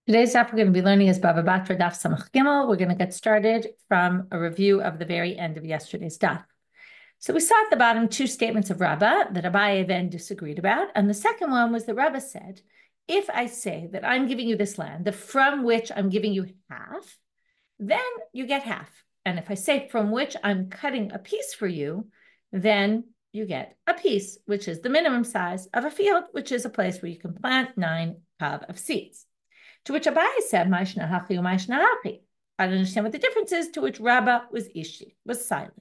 Today's daf we're going to be learning is Baba Batra Daf Samach Gimel. We're going to get started from a review of the very end of yesterday's daf. So we saw at the bottom two statements of Rabbah that Abaye then disagreed about. And the second one was that Rabbah said, if I say that I'm giving you this land, the from which I'm giving you half, then you get half. And if I say from which I'm cutting a piece for you, then you get a piece, which is the minimum size of a field, which is a place where you can plant 9 kav of seeds. To which Abaye said, I don't understand what the difference is, to which Rabbah was silent.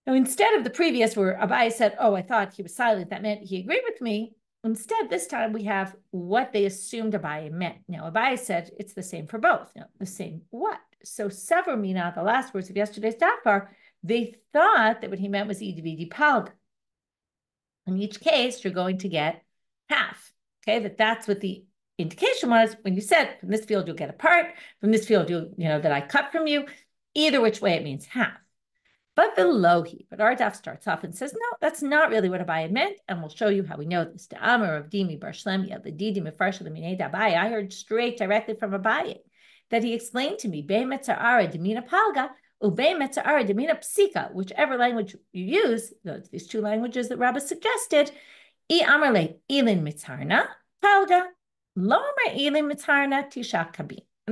Now, instead of the previous where Abaye said, oh, I thought he was silent, that meant he agreed with me. Instead, this time we have what they assumed Abaye meant. Now, Abaye said it's the same for both. Now, the same what? So, Sever Mina, the last words of yesterday's daf, they thought that what he meant was Idividi Palga. In each case, you're going to get half. Okay, that's what the indication was when you said from this field you'll get a part, from this field that I cut from you. Either which way it means half. But our daf starts off and says, no, that's not really what Abaye meant, and we'll show you how we know this. The Amar of Dimi Bar Shlemia, the Didi Mefarsha the Minei Abaye. I heard straight directly from Abaye that he explained to me, Be Metzara Demina Palga, Ube Metzara Demina Psika, whichever language you use, these two languages that Rabbah suggested, I Amarle Ilin Mitzarna Palga. And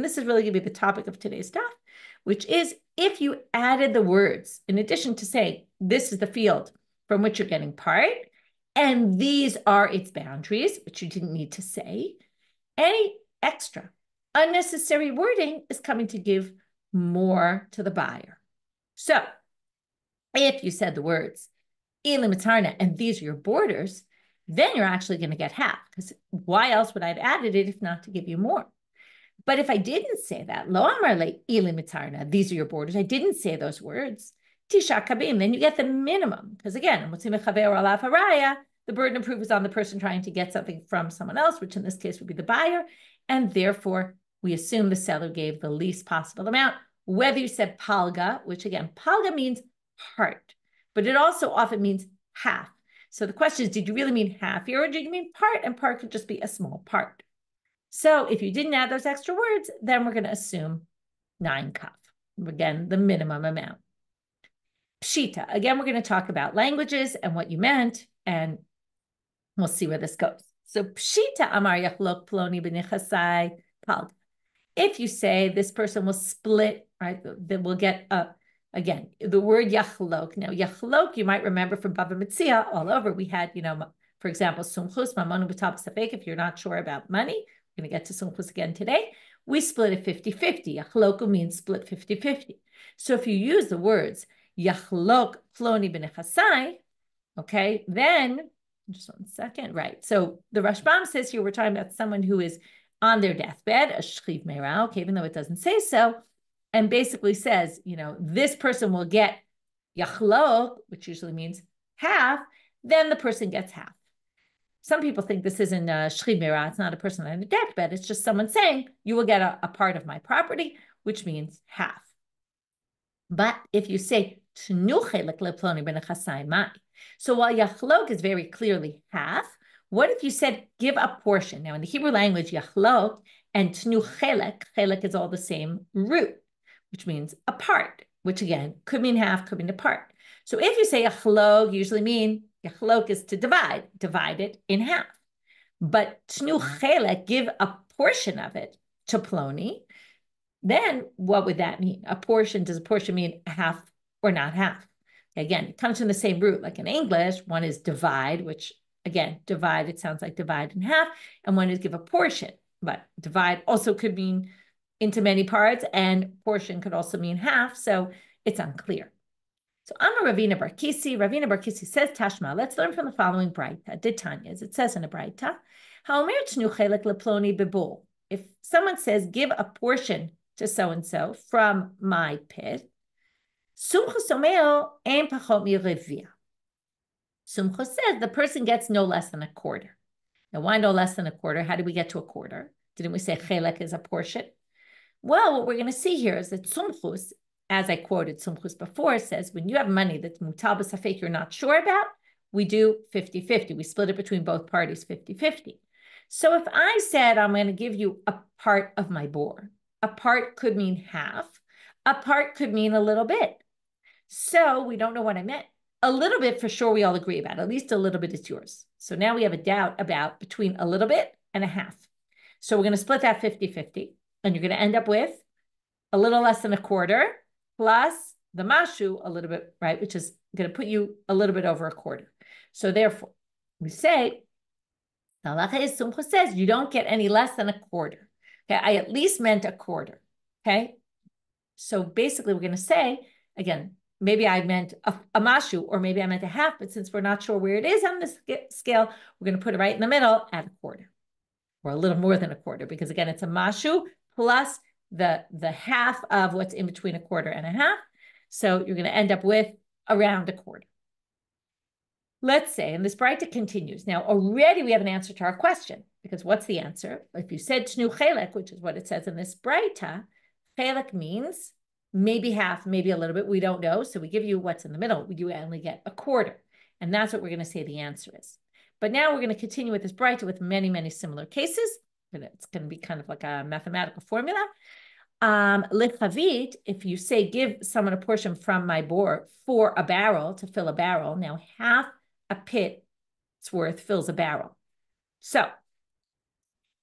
this is really going to be the topic of today's daf, which is if you added the words, in addition to saying, this is the field from which you're getting part, and these are its boundaries, which you didn't need to say, any extra unnecessary wording is coming to give more to the buyer. So if you said the words, and these are your borders, then you're actually going to get half, because why else would I have added it if not to give you more? But if I didn't say that, lo amar le ilim mitzarna, these are your borders, I didn't say those words, tisha kabim, then you get the minimum. Because again, the burden of proof is on the person trying to get something from someone else, which in this case would be the buyer, and therefore we assume the seller gave the least possible amount, whether you said palga, which again, palga means part, but it also often means half. So the question is, did you really mean half here, or did you mean part? And part could just be a small part. So if you didn't add those extra words, then we're going to assume 9 kav. Again, the minimum amount. Pshita. Again, we're going to talk about languages and what you meant, and we'll see where this goes. So pshita amar yachlok ploni b'nichasai palga. If you say this person will split, right, then we'll get a. Again, the word yachlok. Now, yachlok, you might remember from Bava Metzia all over. We had, for example, sumchus, mamonu b'tab safek. If you're not sure about money, we're going to get to sumchus again today. We split it 50-50. Yachloku means split 50-50. So if you use the words yachlok ploni b'nechasai, okay, then, just one second, right. So the Rashbam says here we're talking about someone who is on their deathbed, a shchiv meira, okay, even though it doesn't say so, and basically says, this person will get yachlok, which usually means half, then the person gets half. Some people think this isn't a shchiv meira, it's not a person on a deathbed, it's just someone saying, you will get a part of my property, which means half. But if you say, so while yachlok is very clearly half, what if you said, give a portion? Now in the Hebrew language, yachlok and tnu chelek is all the same root, which means a part, which again, could mean half, could mean a part. So if you say yachlok, usually mean, yachlok is to divide it in half. But tnu chelek, give a portion of it to ploni, then what would that mean? Does a portion mean half or not half? Again, it comes from the same root, like in English, one is divide, which again, divide, it sounds like divide in half, and one is give a portion, but divide also could mean into many parts, and portion could also mean half, so it's unclear. So Amar Ravina Bar Kisi. Ravina Bar Kisi says, Tashma, let's learn from the following Braita, Ditanyas. It says in a Braita, if someone says, give a portion to so-and-so from my pit, Sumchus says the person gets no less than a quarter. Now, why no less than a quarter? How did we get to a quarter? Didn't we say chelek is a portion? Well, what we're going to see here is that sumchus, as I quoted sumchus before, says when you have money that's mutal b'safek you're not sure about, we do 50-50. We split it between both parties 50-50. So if I said I'm going to give you a part of my bore, a part could mean half, a part could mean a little bit. So we don't know what I meant. A little bit for sure we all agree about. At least a little bit is yours. So now we have a doubt about between a little bit and a half. So we're going to split that 50-50, and you're going to end up with a little less than a quarter plus the mashu a little bit, right, which is going to put you a little bit over a quarter. So therefore, we say, the halacha Sumcha says you don't get any less than a quarter. Okay, I at least meant a quarter. Okay, so basically we're going to say, again, maybe I meant a mashu, or maybe I meant a half, but since we're not sure where it is on the scale, we're going to put it right in the middle at a quarter, or a little more than a quarter, because again, it's a mashu plus the half of what's in between a quarter and a half. So you're going to end up with around a quarter. Let's say, and this Braita continues. Now, already we have an answer to our question, because what's the answer? If you said tnu chelek, which is what it says in this Braita, chelek means maybe half, maybe a little bit. We don't know. So we give you what's in the middle. You only get a quarter. And that's what we're going to say the answer is. But now we're going to continue with this Braita with many, many similar cases. And it's going to be kind of like a mathematical formula. Lechavit, if you say give someone a portion from my bore for a barrel to fill a barrel, now half a pit's worth fills a barrel. So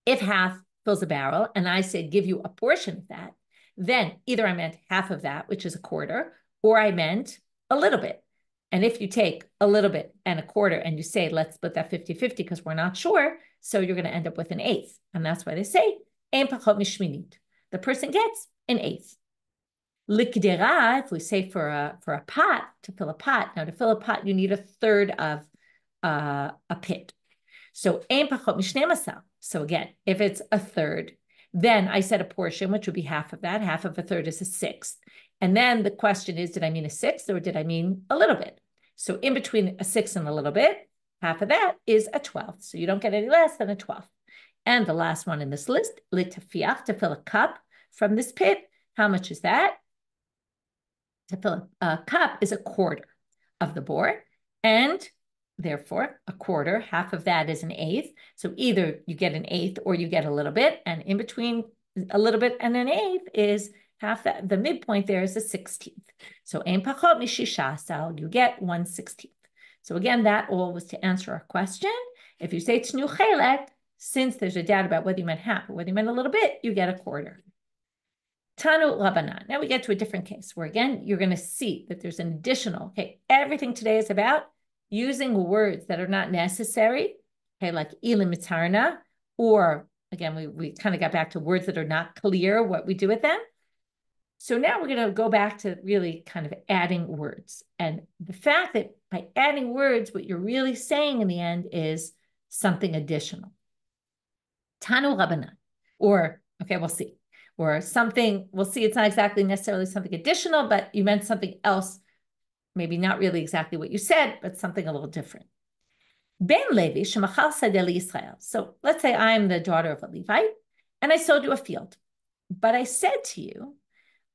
if half fills a barrel and I said give you a portion of that, then either I meant half of that, which is a quarter, or I meant a little bit. And if you take a little bit and a quarter and you say, let's split that 50-50 because we're not sure, so you're going to end up with an eighth. And that's why they say, ein pachot mishminit. The person gets an eighth. Likdera, if we say for a pot, to fill a pot. Now, to fill a pot, you need a third of a pit. So ein pachot mishne masal. So again, if it's a third, then I said a portion, which would be half of that. Half of a third is a sixth. And then the question is, did I mean a sixth or did I mean a little bit? So in between a sixth and a little bit, half of that is a 12th. So you don't get any less than a 12th. And the last one in this list, litafiach, to fill a cup from this pit. How much is that? To fill a cup is a quarter of the bore. And therefore, a quarter, half of that is an eighth. So either you get an eighth or you get a little bit. And in between a little bit and an eighth is half that. The midpoint there is a 16th. So ein pachot mishisha, you get 1/16. So again, that all was to answer our question. If you say tnu chelek, since there's a doubt about whether you meant half or whether you meant a little bit, you get a quarter. Tanu Rabbanan. Now we get to a different case where again, you're going to see that there's an additional, okay, everything today is about using words that are not necessary, okay, like ilim mitarna, or again, we kind of got back to words that are not clear what we do with them. So now we're going to go back to really kind of adding words. And the fact that by adding words, what you're really saying in the end is something additional. Tanu Rabbanan, or, okay, we'll see. Or something, we'll see, it's not exactly necessarily something additional, but you meant something else, maybe not really exactly what you said, but something a little different. Ben Levi, shemachal sadeh Yisrael. So let's say I'm the daughter of a Levite, and I sold you a field. But I said to you,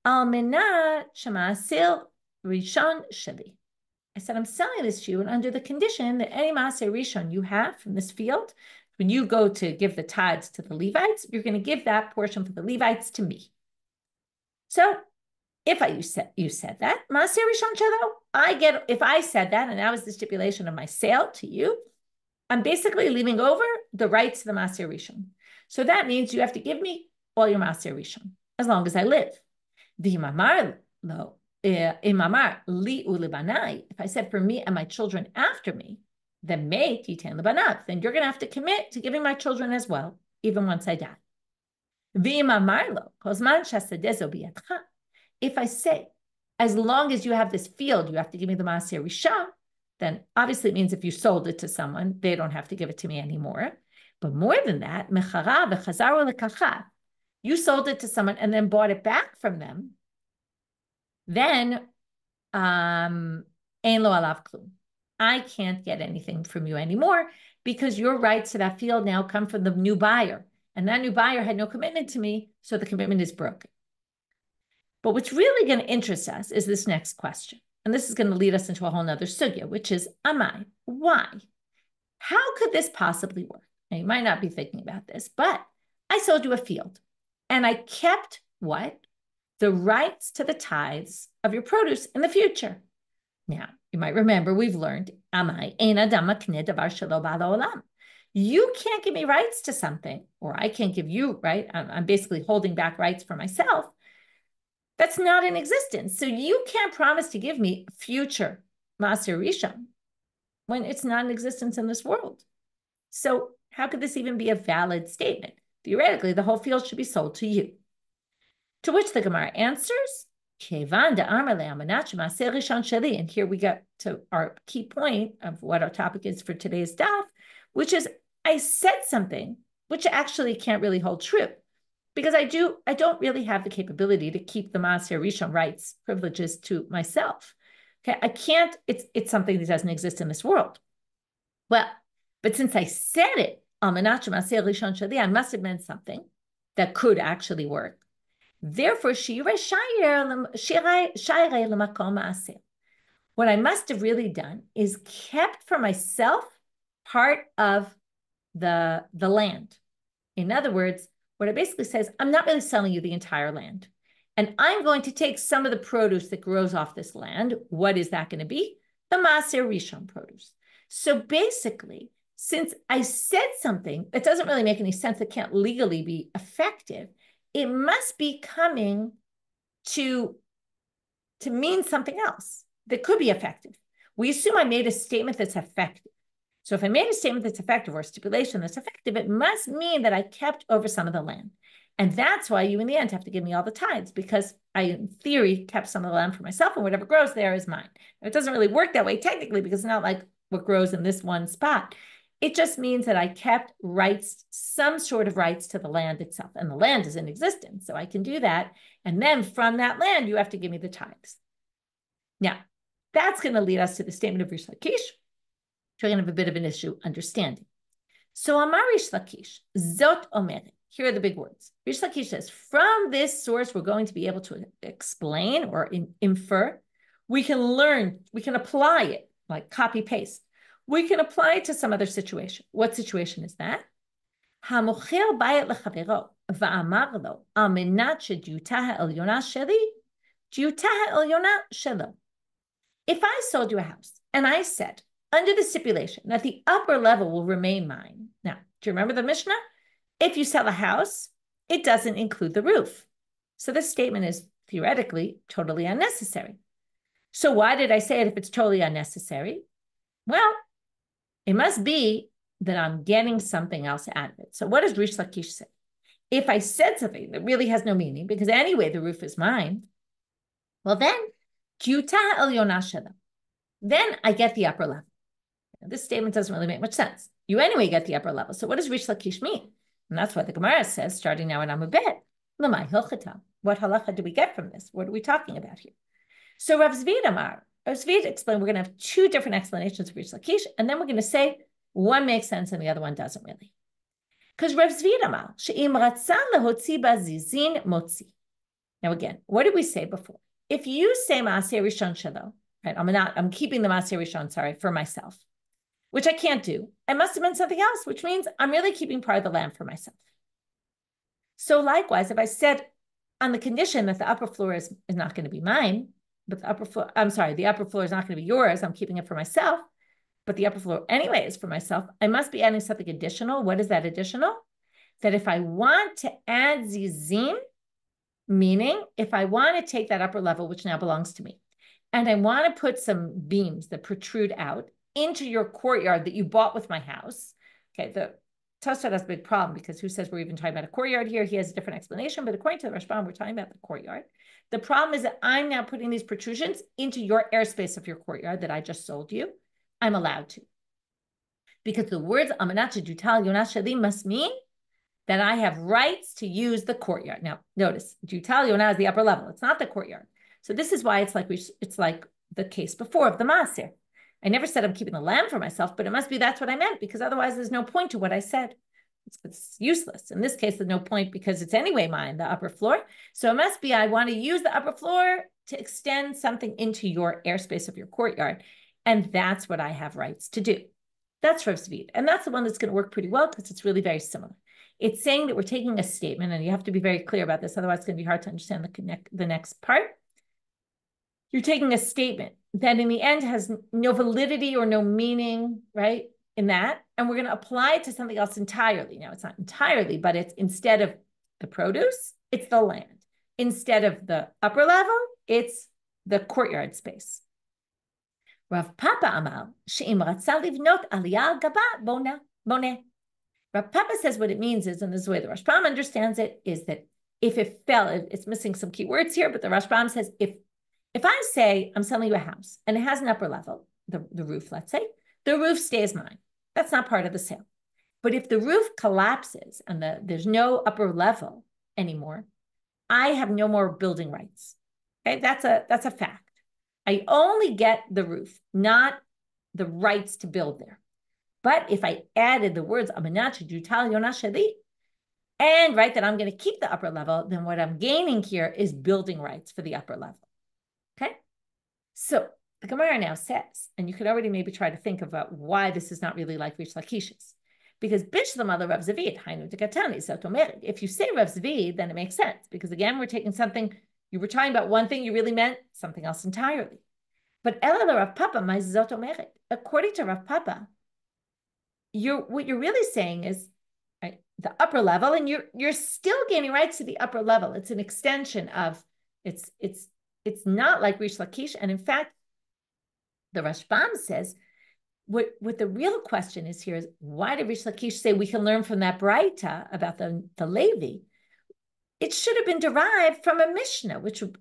Al menat shema'asil rishon sheli. I said, I'm selling this to you, and under the condition that any ma'aser rishon you have from this field, when you go to give the tithes to the Levites, you're going to give that portion for the Levites to me. So if you said that, ma'aser rishon shelo, I get, if I said that, and that was the stipulation of my sale to you, I'm basically leaving over the rights to the ma'aser rishon. So that means you have to give me all your ma'aser rishon, as long as I live. V'imamar lo, imamar li ulibanai, if I said for me and my children after me, then mate yitain lebanav, then you're going to have to commit to giving my children as well, even once I die. V'imamar lo, kozman shasadezo biyadcha, if I say, as long as you have this field, you have to give me the ma'aser rishon, then obviously it means if you sold it to someone, they don't have to give it to me anymore. But more than that, mechara v'chazaru lekacha, you sold it to someone and then bought it back from them, then ein lo alav klum. I can't get anything from you anymore because your rights to that field now come from the new buyer. And that new buyer had no commitment to me, so the commitment is broken. But what's really going to interest us is this next question. And this is going to lead us into a whole nother sugya, which is, amai, why? How could this possibly work? Now, you might not be thinking about this, but I sold you a field and I kept what? The rights to the tithes of your produce in the future. Now, you might remember we've learned, you can't give me rights to something, or I can't give you, right? I'm basically holding back rights for myself. That's not in existence. So you can't promise to give me future Maaser Rishon when it's not in existence in this world. So how could this even be a valid statement? Theoretically, the whole field should be sold to you. To which the Gemara answers, and here we get to our key point of what our topic is for today's daf, which is I said something which actually can't really hold true, because I don't really have the capability to keep the Maaser Rishon rights, privileges to myself. Okay, I can't, it's something that doesn't exist in this world. Well, but since I said it, I must have meant something that could actually work. Therefore, what I must have really done is kept for myself part of the land. In other words, what it basically says, I'm not really selling you the entire land. And I'm going to take some of the produce that grows off this land. What is that going to be? The Maaser Rishon produce. So basically, since I said something that doesn't really make any sense, that can't legally be effective, it must be coming to mean something else that could be effective. We assume I made a statement that's effective. So if I made a statement that's effective or a stipulation that's effective, it must mean that I kept over some of the land. And that's why you in the end have to give me all the tithes, because I, in theory, kept some of the land for myself, and whatever grows there is mine. It doesn't really work that way technically, because it's not like what grows in this one spot. It just means that I kept rights, some sort of rights to the land itself. And the land is in existence, so I can do that. And then from that land, you have to give me the tithes. Now, that's going to lead us to the statement of Rish Lakish. We're going to have a bit of an issue understanding. So Amar Rish Lakish, Zot Omeret. Here are the big words. Rish Lakish says, from this source, we're going to be able to explain or infer. We can learn, we can apply it, like copy paste. We can apply it to some other situation. What situation is that? Hamocher bayit lechavero va'amar lo al menat shedyutah ha'elyona sheli, dyutah ha'elyona shelo. If I sold you a house and I said, under the stipulation that the upper level will remain mine. Now, do you remember the Mishnah? If you sell a house, it doesn't include the roof. So this statement is theoretically totally unnecessary. So why did I say it if it's totally unnecessary? Well, it must be that I'm getting something else out of it. So what does Rish Lakish say? If I said something that really has no meaning, because anyway, the roof is mine, well then, then I get the upper level. Now, this statement doesn't really make much sense. You anyway get the upper level. So what does Rish Lakish mean? And that's what the Gemara says, starting now in Amud Bet. What halacha do we get from this? What are we talking about here? So Rav Zvid Amar, Rav Zvid explained, we're going to have two different explanations of Rish Lakish, and then we're going to say one makes sense and the other one doesn't really. Because Rav Zvid Amar, she'im ratzah lehotzi bazizin motzi. Now again, what did we say before? If you say Maaser Rishon Shelo, right? I'm keeping the Maaser Rishon, for myself, which I can't do. I must have meant something else, which means I'm really keeping part of the land for myself. So likewise, if I said on the condition that the upper floor is not going to be mine, but the upper floor is not going to be yours, I'm keeping it for myself, but the upper floor anyway is for myself, I must be adding something additional. What is that additional? That if I want to add zizim, meaning if I want to take that upper level, which now belongs to me, and I want to put some beams that protrude out into your courtyard that you bought with my house. Okay, the Tosfot has a big problem because who says we're even talking about a courtyard here? He has a different explanation, but according to the Rashbam, we're talking about the courtyard. The problem is that I'm now putting these protrusions into your airspace of your courtyard that I just sold you. I'm allowed to. Because the words Amanat Jutal Yonash Sheli must mean that I have rights to use the courtyard. Now, notice, Jutal Yonah is the upper level. It's not the courtyard. So this is why it's like the case before of the Maaser. I never said I'm keeping the lamb for myself, but it must be that's what I meant, because otherwise there's no point to what I said. It's useless. In this case, there's no point because it's anyway mine, the upper floor. So it must be I want to use the upper floor to extend something into your airspace of your courtyard. And that's what I have rights to do. That's Rav Zvid. And that's the one that's going to work pretty well because it's really very similar. It's saying that we're taking a statement, and you have to be very clear about this, otherwise it's going to be hard to understand the next part. You're taking a statement that in the end has no validity or no meaning, right, in that, and we're going to apply it to something else entirely. Now, it's not entirely, but it's instead of the produce, it's the land. Instead of the upper level, it's the courtyard space. Rav Papa Amal, she'im ratza livnot aliyah al gaba boneh. Rav Papa says what it means is, and this is the way the Rashbam understands it, is that if it fell, it's missing some key words here, but the Rashbam says if I say I'm selling you a house and it has an upper level, the roof, let's say, the roof stays mine. That's not part of the sale. But if the roof collapses and there's no upper level anymore, I have no more building rights. Okay, that's a fact. I only get the roof, not the rights to build there. But if I added the words Amanat Jutal Yonah Sheli, and right that I'm going to keep the upper level, then what I'm gaining here is building rights for the upper level. Okay, so the Gemara now says, and you could already maybe try to think about why this is not really like Rish Lakish's, because Bishlam ala Rav Zvid, Hainu Tekatani, Zotomerid. If you say Rav Zvid, then it makes sense, because again, we're taking something, you were talking about one thing, you really meant something else entirely. But Ela Rav Papa, my Zotomerid, according to Rav Papa, what you're really saying is right, the upper level, and you're still gaining rights to the upper level. It's an extension of it's not like Rish Lakish, and in fact, the Rashbam says what the real question is here is why did Rish Lakish say we can learn from that Braita about the Levi? It should have been derived from a Mishnah, which would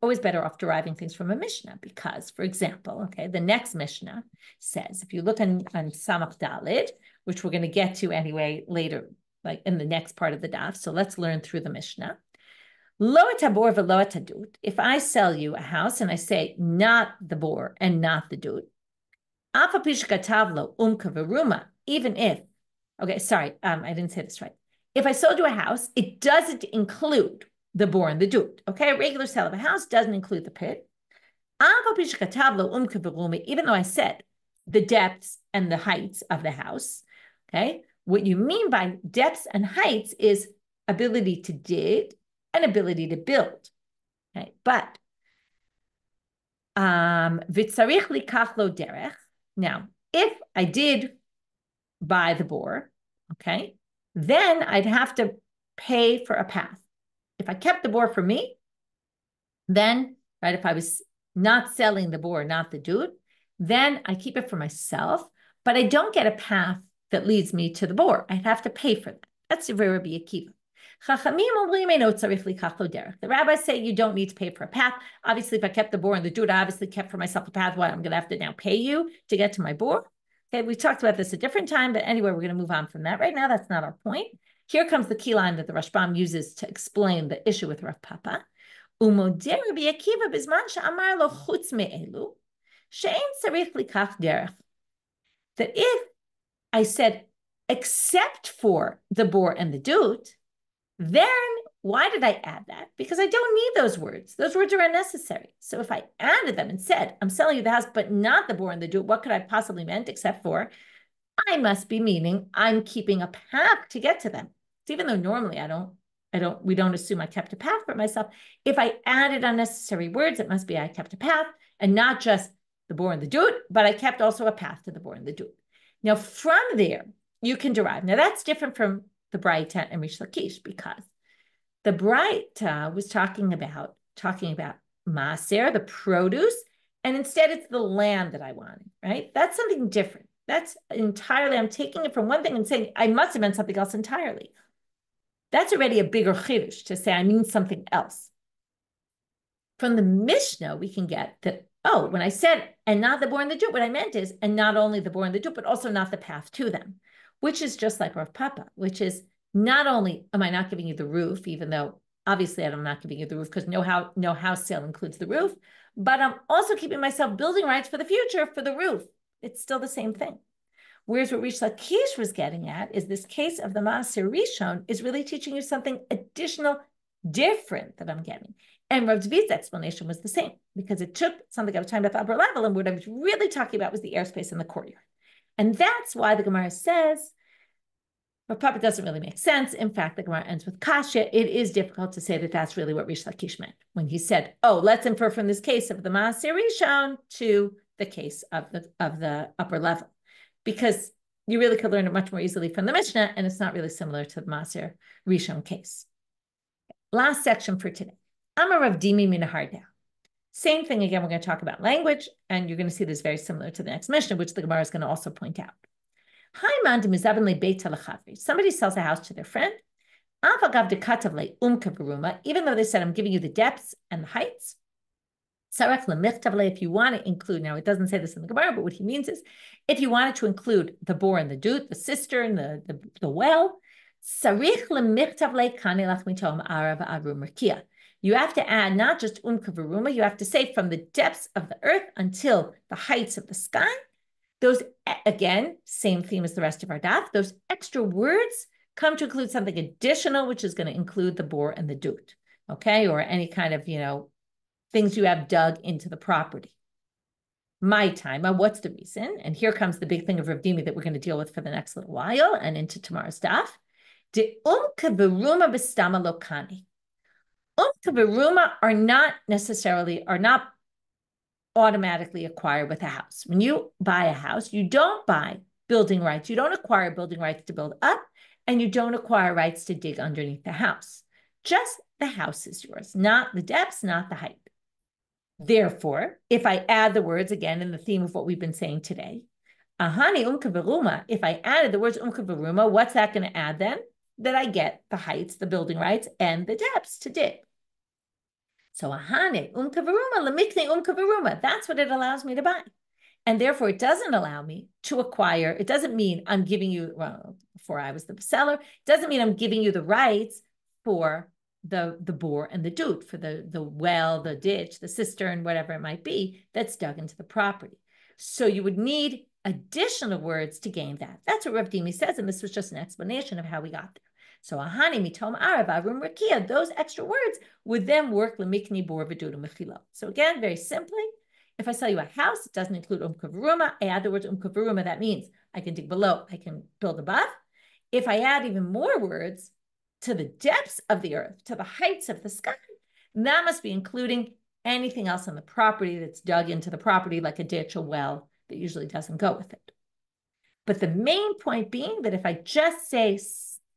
always better off deriving things from a Mishnah, because, for example, okay, the next Mishnah says, if you look on Samach Dalid, which we're going to get to anyway later, like in the next part of the daf, so let's learn through the Mishnah. Lo tabor v'lo tadut. If I sell you a house and I say not the bor and not the dut, afa pish katavlo umka v'ruma, even if, okay, sorry, I didn't say this right. If I sold you a house, it doesn't include the bor and the dut. Okay, a regular sale of a house doesn't include the pit. Even though I said the depths and the heights of the house, okay, what you mean by depths and heights is ability to dig and ability to build. Okay, but v'tzarich likach lo derech. Now, if I did buy the bor, okay, then I'd have to pay for a path. If I kept the bor for me, then, right, if I was not selling the bor, not the dut, then I keep it for myself, but I don't get a path that leads me to the bor. I'd have to pay for that. That's Rabbi Akiva. The rabbis say you don't need to pay for a path. Obviously, if I kept the bor and the dut, I obviously kept for myself a path. What, I'm going to have to now pay you to get to my bor? Okay, we talked about this a different time, but anyway, we're going to move on from that. Right now, that's not our point. Here comes the key line that the Rashbam uses to explain the issue with Rav Papa. That if I said, except for the bor and the dut, then why did I add that? Because I don't need those words. Those words are unnecessary. So if I added them and said, I'm selling you the house, but not the bor and the dut, what could I possibly meant except for I must be meaning I'm keeping a path to get to them. So even though normally we don't assume I kept a path for myself. If I added unnecessary words, it must be I kept a path and not just the bor and the dut, but I kept also a path to the bor and the dut. Now from there, you can derive. Now that's different from the Braita and Rish Lakish, because the Braita was talking about maaser, the produce, and instead it's the land that I wanted, right? That's something different. That's entirely, I'm taking it from one thing and saying, I must have meant something else entirely. That's already a bigger chidush to say I mean something else. From the Mishnah, we can get that, oh, when I said, and not the bor and the dut, what I meant is, and not only the bor and the dut, but also not the path to them, which is just like Rav Papa, which is not only am I not giving you the roof, even though obviously I'm not giving you the roof because no house sale includes the roof, but I'm also keeping myself building rights for the future for the roof. It's still the same thing. Whereas what Rish Lakish was getting at is this case of the Maaser Rishon is really teaching you something additional, different that I'm getting. And Rav Zvid's explanation was the same, because it took something I was talking about the upper level, and what I was really talking about was the airspace in the courtyard. And that's why the Gemara says, but probably doesn't really make sense. In fact, the Gemara ends with kasha. It is difficult to say that that's really what Rish Lakish meant when he said, "Oh, let's infer from this case of the Maaser Rishon to the case of the upper level," because you really could learn it much more easily from the Mishnah, and it's not really similar to the Maaser Rishon case. Last section for today. Amar Rav Dimi min Hardea. Same thing again. We're going to talk about language, and you're going to see this very similar to the next Mishnah, which the Gemara is going to also point out. Somebody sells a house to their friend. Even though they said, I'm giving you the depths and the heights. If you want to include, now it doesn't say this in the Gemara, but what he means is, if you wanted to include the bore and the dut, the cistern, the well, you have to add not just umkavaruma, you have to say from the depths of the earth until the heights of the sky. Those, again, same theme as the rest of our daf, those extra words come to include something additional, which is going to include the bore and the dut, okay? Or any kind of, things you have dug into the property. My time, what's the reason? And here comes the big thing of Rav Dimi that we're going to deal with for the next little while and into tomorrow's daf. De umkavaruma b'stama lokani. Umkavaruma are not automatically acquired with a house. When you buy a house, you don't buy building rights. You don't acquire building rights to build up, and you don't acquire rights to dig underneath the house. Just the house is yours, not the depths, not the height. Therefore, if I add the words again in the theme of what we've been saying today, ahani umkavaruma, if I added the words umkavaruma, what's that going to add then? That I get the heights, the building rights, and the depths to dig. So ahane umkavaruma lemikne umkavaruma. That's what it allows me to buy. And therefore, it doesn't allow me to acquire. It doesn't mean I'm giving you, well, before I was the seller, it doesn't mean I'm giving you the rights for the bore and the dut, for the well, the ditch, the cistern, whatever it might be, that's dug into the property. So you would need additional words to gain that. That's what Rav Dimi says, and this was just an explanation of how we got there. So ahani mitom arav avrum rakia, those extra words would then work lemikni bor v'dut mechilo. So again, very simply, if I sell you a house, it doesn't include umkavaruma. I add the words umkavaruma, that means I can dig below, I can build above. If I add even more words to the depths of the earth, to the heights of the sky, that must be including anything else on the property that's dug into the property, like a ditch, a well, that usually doesn't go with it. But the main point being that if I just say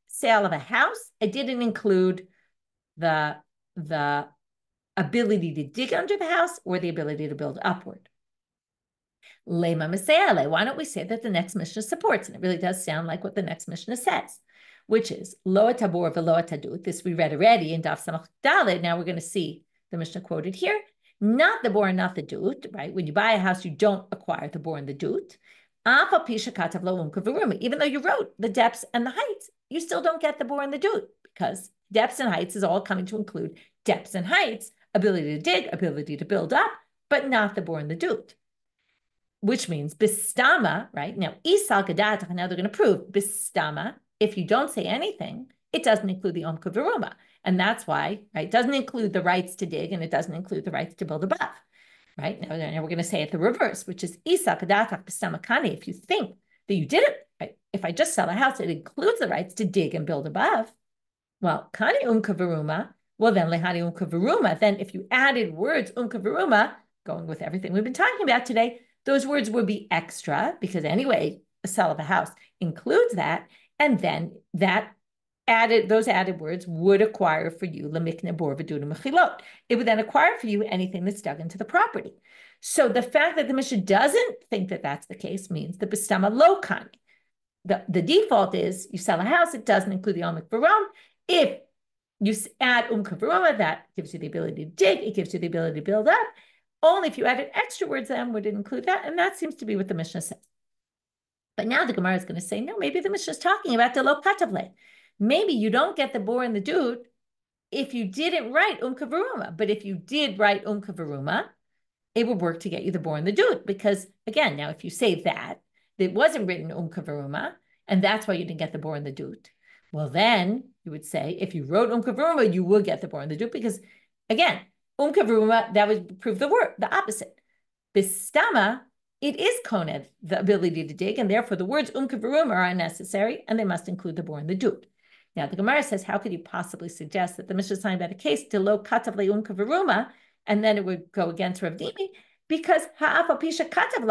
sale of a house, I didn't include the ability to dig under the house or the ability to build upward. Lema Meseale, why don't we say that the next Mishnah supports? And it really does sound like what the next Mishnah says, which is Lo tabor v'lo tadut. This we read already in Daf Samach Daled. Now we're going to see the Mishnah quoted here. Not the bor and not the dut, right? When you buy a house, you don't acquire the bor and the dut. Even though you wrote the depths and the heights, you still don't get the bor and the dut, because depths and heights is all coming to include depths and heights, ability to dig, ability to build up, but not the bor and the dut. Which means bistama, right? Now, isal gadat, now they're going to prove bistama, if you don't say anything, it doesn't include the umkavaruma. And that's why, right, it doesn't include the rights to dig, and it doesn't include the rights to build above. Right? Now we're going to say it the reverse, which is Isa Kadatach B'Samakani. If you think that you did it, right? If I just sell a house, it includes the rights to dig and build above. Well, Kani Umkavaruma, well then Lehani Umkavaruma. Then if you added words Umkavaruma, going with everything we've been talking about today, those words would be extra, because anyway, a sale of a house includes that, and then those added words would acquire for you lemikne bor v'dut mechilot. It would then acquire for you anything that's dug into the property. So the fact that the Mishnah doesn't think that that's the case means the b'stama lo kani. The default is you sell a house, it doesn't include the omik varam. If you add umkavaroma, that gives you the ability to dig, it gives you the ability to build up. Only if you added extra words then would it include that, and that seems to be what the Mishnah says. But now the Gemara is going to say, no, maybe the Mishnah is talking about the lo katavle. Maybe you don't get the bor and the dut if you didn't write umkavaruma. But if you did write umkavaruma, it would work to get you the bor and the dut. Because again, now if you say that it wasn't written umkavaruma, and that's why you didn't get the bor and the dut, well then you would say if you wrote umkavaruma, you will get the bor and the dut, because again, umkavaruma, that would prove the opposite. Bistama, it is koned, the ability to dig, and therefore the words umkavaruma are unnecessary, and they must include the bor and the dud. Now, the Gemara says, how could you possibly suggest that the Mishnah is talking about a case to lo katav le umkavaruma, and then it would go against Rav Dimi, because ha'afa pisha katav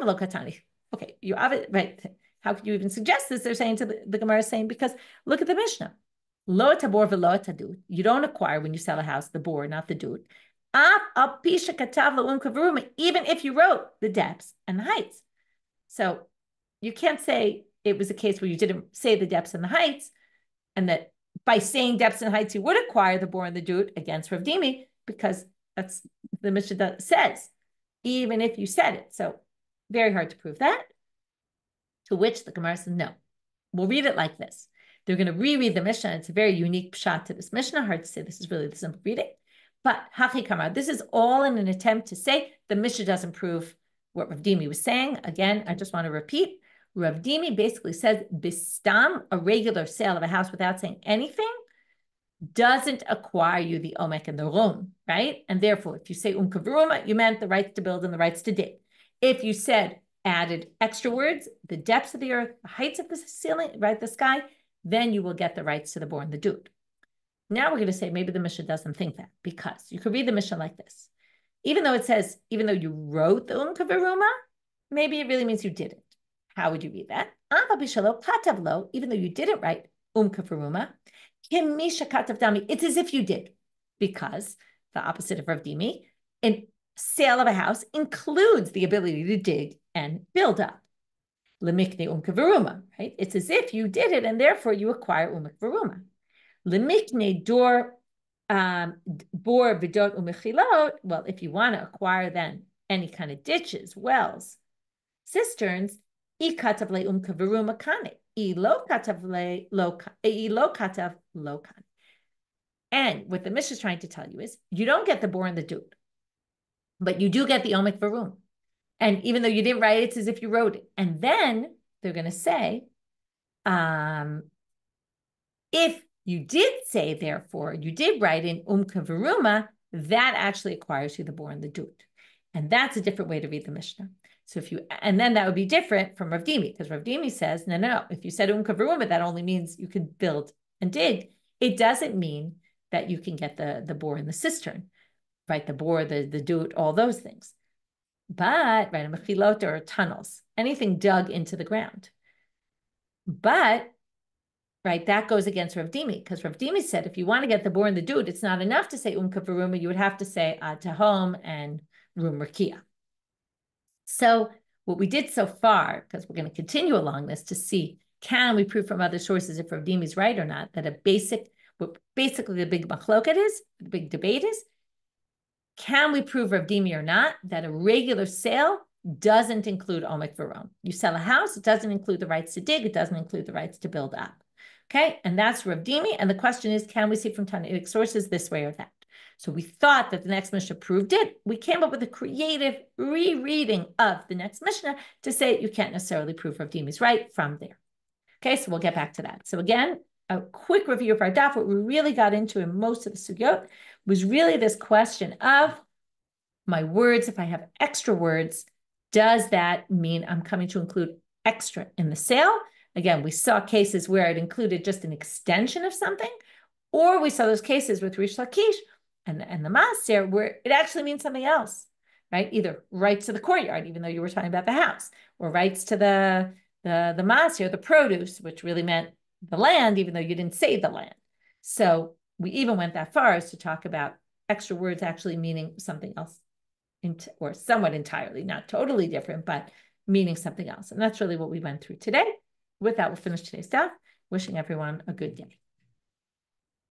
lo katani. Okay, you have it, right. How could you even suggest this? They're saying to the Gemara is saying, because look at the Mishnah. Lo tabor velo tadud. You don't acquire when you sell a house the bor, not the dud. Even if you wrote the depths and the heights. So you can't say it was a case where you didn't say the depths and the heights, and that by saying depths and heights, you would acquire the bor and the dud against Rav Dimi, because that's the Mishnah says, even if you said it. So very hard to prove that. To which the Gemara says, no, we'll read it like this. They're going to reread the Mishnah. It's a very unique pshat to this Mishnah. Hard to say this is really the simple reading. But Hachi this is all in an attempt to say the Mishnah doesn't prove what Rav Dimi was saying. Again, I just want to repeat. Rav Dimi basically says, bistam, a regular sale of a house without saying anything, doesn't acquire you the omek and the rum, right? And therefore, if you say umkavaruma, you meant the rights to build and the rights to dig. If you said added extra words, the depths of the earth, the heights of the ceiling, right, the sky, then you will get the rights to the bor and the dud. Now we're going to say maybe the Mishnah doesn't think that, because you could read the Mishnah like this. Even though it says, even though you wrote the umkavaruma, maybe it really means you didn't. How would you read that? Even though you didn't write umkavaruma, it's as if you did, because the opposite of Rav Dimi, a sale of a house includes the ability to dig and build up. Lemikne umkavaruma, right? It's as if you did it, and therefore you acquire umkavaruma. Lemikne dor bor vidot umechilot. Well, if you want to acquire then any kind of ditches, wells, cisterns, ikatav le umkavaruma kane. And what the Mishnah is trying to tell you is, you don't get the bor and the dud, but you do get the omek varum. And even though you didn't write it, it's as if you wrote it. And then they're going to say, if you did say, therefore, you did write in umkavaruma, that actually acquires you the bor and the dud. And that's a different way to read the Mishnah. So if you, and then that would be different from Rav Dimi, because Rav Dimi says, no, if you said umkavaruma, that only means you can build and dig. It doesn't mean that you can get the bor and the cistern, right? The bor, the dud, all those things. But, right, mechilot or tunnels, anything dug into the ground. But, right, that goes against Rav Dimi, because Rav Dimi said, if you want to get the bor and the dud, it's not enough to say umkavaruma, you would have to say tahom and rum rakia. So what we did so far, because we're going to continue along this to see, can we prove from other sources if Rav Dimi is right or not, that what basically the big machloket is, the big debate is, can we prove Rav Dimi or not that a regular sale doesn't include omek varum? You sell a house, it doesn't include the rights to dig, it doesn't include the rights to build up. Okay, and that's Rav Dimi, and the question is, can we see from Tanaitic sources this way or that? So we thought that the next Mishnah proved it. We came up with a creative rereading of the next Mishnah to say you can't necessarily prove Rav Dimi's right from there. Okay, so we'll get back to that. So again, a quick review of our daf. What we really got into in most of the sugyot was really this question of my words. If I have extra words, does that mean I'm coming to include extra in the sale? Again, we saw cases where it included just an extension of something, or we saw those cases with Rish Lakish and the Maaser where it actually means something else, right? Either rights to the courtyard, even though you were talking about the house, or rights to the Maaser, the produce, which really meant the land, even though you didn't say the land. So we even went that far as to talk about extra words actually meaning something else, or somewhat entirely, not totally different, but meaning something else. And that's really what we went through today. With that, we'll finish today's stuff. Wishing everyone a good day.